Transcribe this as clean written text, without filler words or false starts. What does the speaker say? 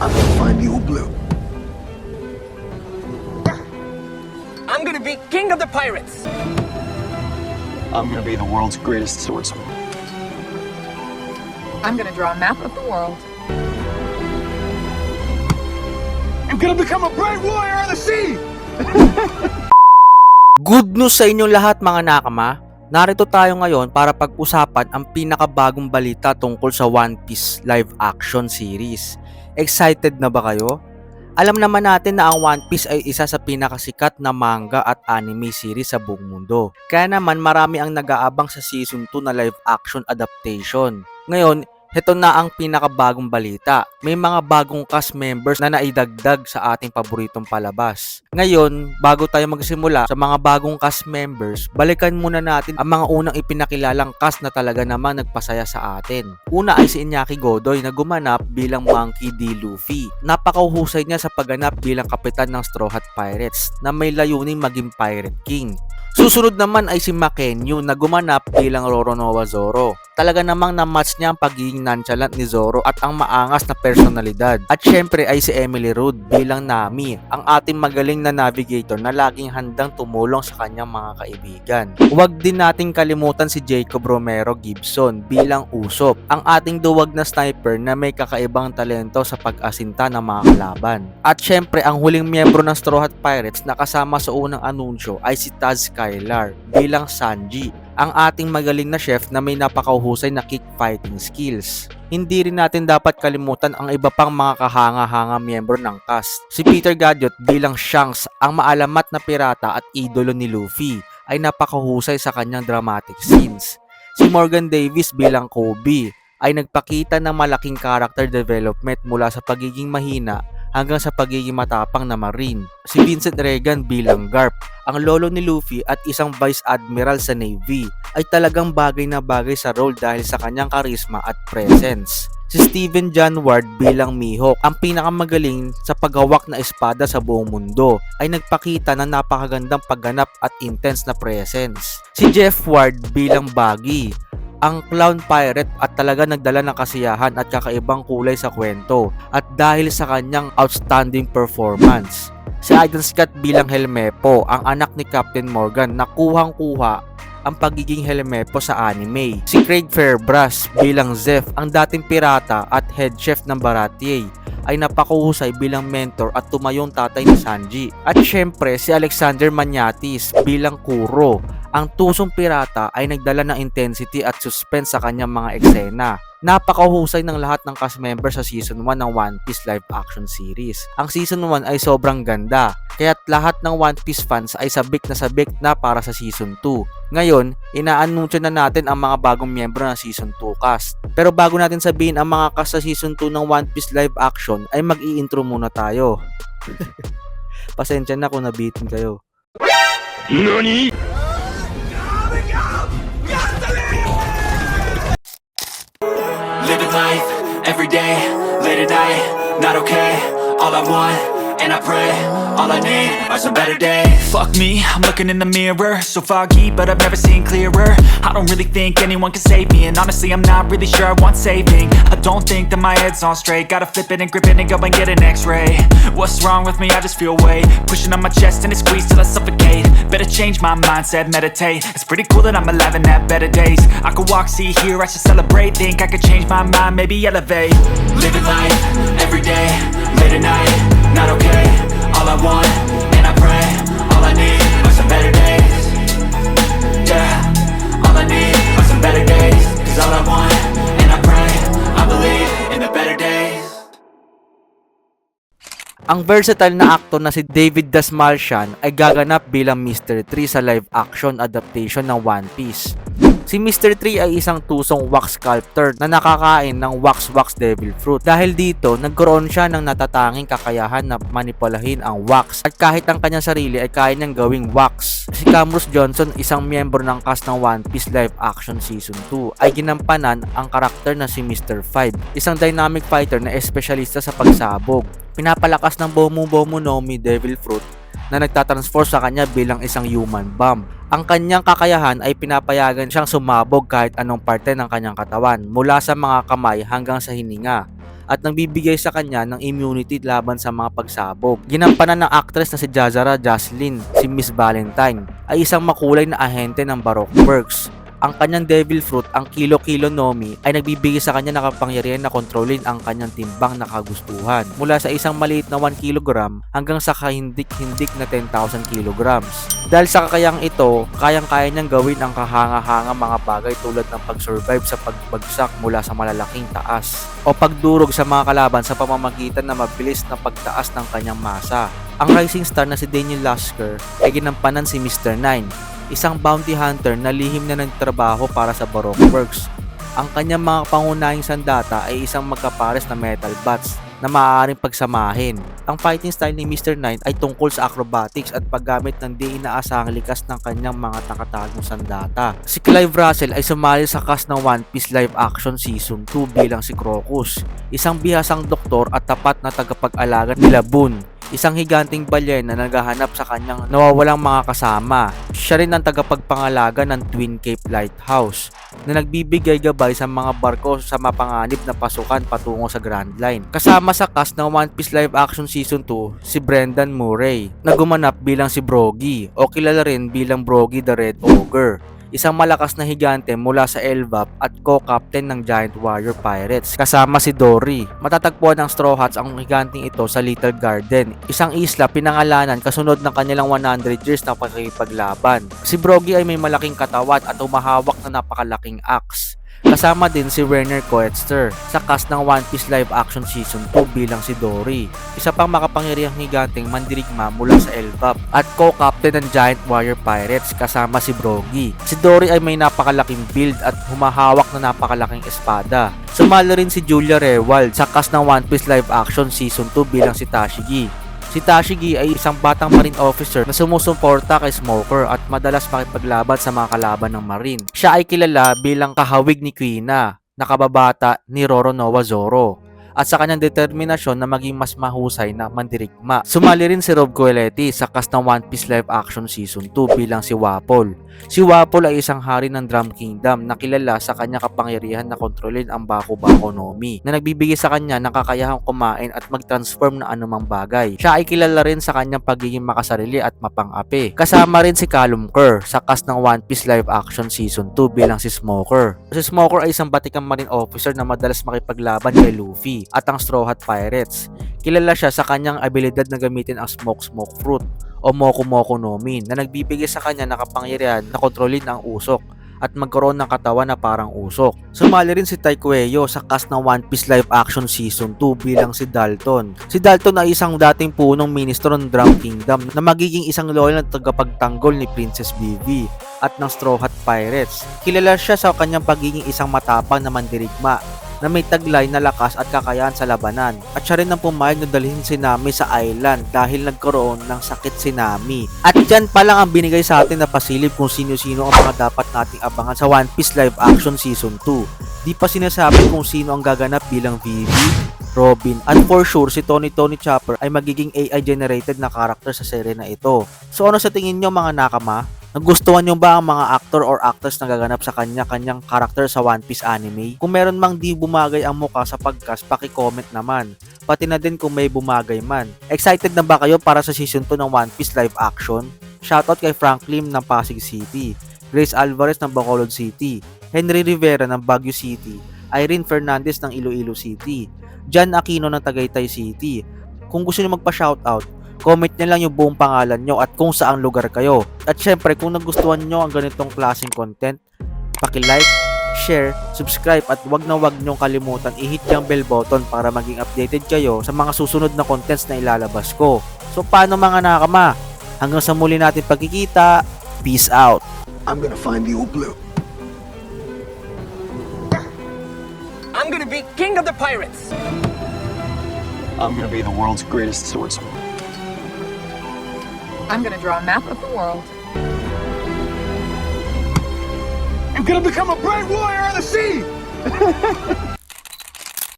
I'm gonna find the old blue. I'm gonna be king of the pirates. I'm gonna be the world's greatest swordsman. I'm gonna draw a map of the world. I'm gonna become a brave warrior on the sea! Good news sa inyong lahat mga nakama. Narito tayo ngayon para pag-usapan ang pinakabagong balita tungkol sa One Piece live action series. Excited na ba kayo? Alam naman natin na ang One Piece ay isa sa pinakasikat na manga at anime series sa buong mundo. Kaya naman marami ang nag-aabang sa season 2 na live action adaptation. Ngayon, ito na ang pinakabagong balita. May mga bagong cast members na naidagdag sa ating paboritong palabas. Ngayon, bago tayo magsimula sa mga bagong cast members, balikan muna natin ang mga unang ipinakilalang cast na talaga namang nagpasaya sa atin. Una ay si Iñaki Godoy na gumanap bilang Monkey D. Luffy. Napakahusay niya sa pagganap bilang kapitan ng Straw Hat Pirates na may layuning maging Pirate King. Susunod naman ay si Makenyu na gumanap bilang Roronoa Zoro. Talaga namang na-match niya ang pagiging nonchalant ni Zoro at ang maangas na personalidad. At syempre ay si Emily Rude bilang Nami, ang ating magaling na navigator na laging handang tumulong sa kanyang mga kaibigan. Huwag din nating kalimutan si Jacob Romero Gibson bilang Usopp, ang ating duwag na sniper na may kakaibang talento sa pag-asinta ng mga kalaban. At syempre ang huling miyembro ng Straw Hat Pirates na kasama sa unang anunsyo ay si Taz Skylar bilang Sanji, ang ating magaling na chef na may napakahusay na kick fighting skills. Hindi rin natin dapat kalimutan ang iba pang mga kahanga-hanga miyembro ng cast. Si Peter Gadiot bilang Shanks, ang maalamat na pirata at idolo ni Luffy, ay napakahusay sa kanyang dramatic scenes. Si Morgan Davis bilang Kobe ay nagpakita ng malaking character development mula sa pagiging mahina hanggang sa pagiging matapang na marine. Si Vincent Regan bilang Garp, ang lolo ni Luffy at isang vice admiral sa Navy, ay talagang bagay na bagay sa role dahil sa kanyang karisma at presence. Si Steven John Ward bilang Mihawk, ang pinakamagaling sa paghawak na espada sa buong mundo, ay nagpakita ng napakagandang pagganap at intense na presence. Si Jeff Ward bilang Buggy, ang clown pirate at talaga nagdala ng kasiyahan at kakaibang kulay sa kwento at dahil sa kanyang outstanding performance. Si Aidan Scott bilang Helmepo, ang anak ni Captain Morgan na kuhang-kuha ang pagiging Helmepo sa anime. Si Craig Fairbrass bilang Zeph, ang dating pirata at head chef ng Baratie, ay napakahusay bilang mentor at tumayong tatay ni Sanji. At syempre si Alexander Maniatis bilang Kuro, ang tusong pirata ay nagdala ng intensity at suspense sa kanyang mga eksena. Napakahusay ng lahat ng cast members sa Season 1 ng One Piece live action series. Ang Season 1 ay sobrang ganda, kaya't lahat ng One Piece fans ay sabik na para sa Season 2. Ngayon, inaanunsyo na natin ang mga bagong miyembro ng Season 2 cast. Pero bago natin sabihin ang mga cast sa Season 2 ng One Piece live action, ay mag-i-intro muna tayo. Pasensya na kung nabitin kayo. NANI?! Living life, everyday, late at night, not okay. All I want, and I pray, all I need are some better days. Fuck me, I'm looking in the mirror, so foggy, but I've never seen clearer. I don't really think anyone can save me, and honestly I'm not really sure I want saving. I don't think that my head's on straight, gotta flip it and grip it and go and get an x-ray. What's wrong with me? I just feel weight pushing on my chest and it squeezes till I suffocate. Better change my mindset, meditate. It's pretty cool that I'm alive and have better days. I could walk, see, hear, I should celebrate. Think I could change my mind, maybe elevate. Living life, everyday, late at night, not okay. All I want, and I pray, all I need are some better days. Yeah, all I need are some better days. Cause all I want, and I pray, I believe in the better days. Ang versatile na actor na si David Dastmalchian ay gaganap bilang Mr. 3 sa live action adaptation ng One Piece. Si Mr. 3 ay isang tusong wax sculptor na nakakain ng wax devil fruit. Dahil dito, nagkaroon siya ng natatanging kakayahan na manipulahin ang wax at kahit ang kanyang sarili ay kaya niyang gawing wax. Si Camrose Johnson, isang miyembro ng cast ng One Piece live action season 2, ay ginampanan ang karakter na si Mr. 5, isang dynamic fighter na espesyalista sa pagsabog. Pinapalakas ng Bomu Bomu no Mi Devil Fruit na nagtatransform sa kanya bilang isang human bomb. Ang kanyang kakayahan ay pinapayagan siyang sumabog kahit anong parte ng kanyang katawan, mula sa mga kamay hanggang sa hininga. at nagbibigay sa kanya ng immunity laban sa mga pagsabog. Ginampanan ng actress na si Jazara Jocelyn, si Miss Valentine, ay isang makulay na ahente ng Baroque Works. Ang kanyang devil fruit, ang Kilo-Kilo Nomi, ay nagbibigay sa kanya ng kapangyarihan na kontrolin ang kanyang timbang na kagustuhan mula sa isang maliit na 1 kg hanggang sa kahindik-hindik na 10,000 kg. Dahil sa kakayang ito, kayang-kaya niyang gawin ang kahanga-hanga mga bagay tulad ng pag-survive sa pagbagsak mula sa malalaking taas o pagdurog sa mga kalaban sa pamamagitan ng mabilis na pagtaas ng kanyang masa. Ang rising star na si Daniel Lasker ay ginampanan si Mr. Nine, isang bounty hunter na lihim na nagtrabaho para sa Baroque Works. Ang kanyang mga pangunahing sandata ay isang magkapares na metal bats na maaaring pagsamahin. Ang fighting style ni Mr. Nine ay tungkol sa acrobatics at paggamit ng di inaasahang likas ng kanyang mga nakatagong sandata. Si Clive Russell ay sumali sa cast ng One Piece live action season 2 bilang si Crocus, isang bihasang doktor at tapat na tagapag-alaga nila Boone, isang higanting balyena na naghahanap sa kanyang nawawalang mga kasama. Siya rin ang tagapagpangalaga ng Twin Cape Lighthouse na nagbibigay gabay sa mga barko sa mapanganib na pasukan patungo sa Grand Line. Kasama sa cast ng One Piece live action season 2 si Brendan Murray na gumanap bilang si Brogy o kilala rin bilang Brogy the Red Ogre, isang malakas na higante mula sa Elbap at co-captain ng Giant Warrior Pirates kasama si Dory. Matatagpuan ng Straw Hats ang higanting ito sa Little Garden, isang isla pinangalanan kasunod ng kanilang 100 years na pagkikipaglaban. Si Brogy ay may malaking katawan at humahawak na napakalaking axe. Kasama din si Werner Coetzer sa cast ng One Piece live action season 2 bilang si Dory, isa pang makapangyarihang higanteng mandirigma mula sa Elbap at co-captain ng Giant Warrior Pirates kasama si Brogy. Si Dory ay may napakalaking build at humahawak na napakalaking espada. Sumali rin si Julia Rewald sa cast ng One Piece live action season 2 bilang si Tashigi. Si Tashigi ay isang batang marine officer na sumusuporta kay Smoker at madalas makipaglaban sa mga kalaban ng marine. Siya ay kilala bilang kahawig ni Kuina, na kababata ni Roronoa Zoro, at sa kanyang determinasyon na maging mas mahusay na mandirigma. Sumali rin si Rob Coeletti sa cast ng One Piece live action season 2 bilang si Wapol. Si Wapol ay isang hari ng Drum Kingdom na kilala sa kanyang kapangyarihan na kontrolin ang Baku-Baku Nomi na nagbibigay sa kanya ng kakayahang kumain at mag-transform na anumang bagay. Siya ay kilala rin sa kanyang pagiging makasarili at mapang-api. Kasama rin si Callum Kerr sa cast ng One Piece live action season 2 bilang si Smoker. Si Smoker ay isang batikang marine officer na madalas makipaglaban kay Luffy at ang Straw Hat Pirates. Kilala siya sa kanyang abilidad na gamitin ang Smoke Fruit o Moku Moku no Mi na nagbibigay sa kanya ng kapangyarihan na kontrolin ang usok at magkaroon ng katawan na parang usok. Sumali rin si Tai Kueyo sa cast ng One Piece live action season 2 bilang si Dalton. Si Dalton ay isang dating punong ministro ng Drum Kingdom na magiging isang loyal na tagapagtanggol ni Princess Vivi at ng Straw Hat Pirates. Kilala siya sa kanyang pagiging isang matapang na mandirigma na may taglay na lakas at kakayahan sa labanan. At siya rin ang pumayag na dalhin si Nami sa island dahil nagkaroon ng sakit si Nami. At dyan pa lang ang binigay sa atin na pasilip kung sino-sino ang mga dapat nating abangan sa One Piece live action season 2. Di pa sinasabi kung sino ang gaganap bilang Vivi, Robin, at for sure si Tony Chopper ay magiging AI generated na character sa serye na ito. So ano sa tingin nyo mga nakama? Nagustuhan nyo ba ang mga actor or actress na gaganap sa kanya-kanyang karakter sa One Piece anime? Kung meron mang di bumagay ang mukha sa podcast, paki-comment naman. Pati na din kung may bumagay man. Excited na ba kayo para sa season 2 ng One Piece live action? Shoutout kay Frank Lim ng Pasig City, Grace Alvarez ng Bacolod City, Henry Rivera ng Baguio City, Irene Fernandez ng Iloilo City, John Aquino ng Tagaytay City. Kung gusto niyo magpa-shoutout, comment nyo lang yung buong pangalan nyo at kung saang lugar kayo. At syempre, kung nagustuhan nyo ang ganitong klaseng content, paki-like, share, subscribe at wag nyo kalimutan i-hit yung bell button para maging updated kayo sa mga susunod na contents na ilalabas ko. So paano mga nakama? Hanggang sa muli natin pagkikita, peace out! I'm gonna find the old blue. I'm gonna be king of the pirates. I'm gonna be the world's greatest swordsman. I'm gonna draw a map of the world. I'm gonna become a bright warrior on the sea!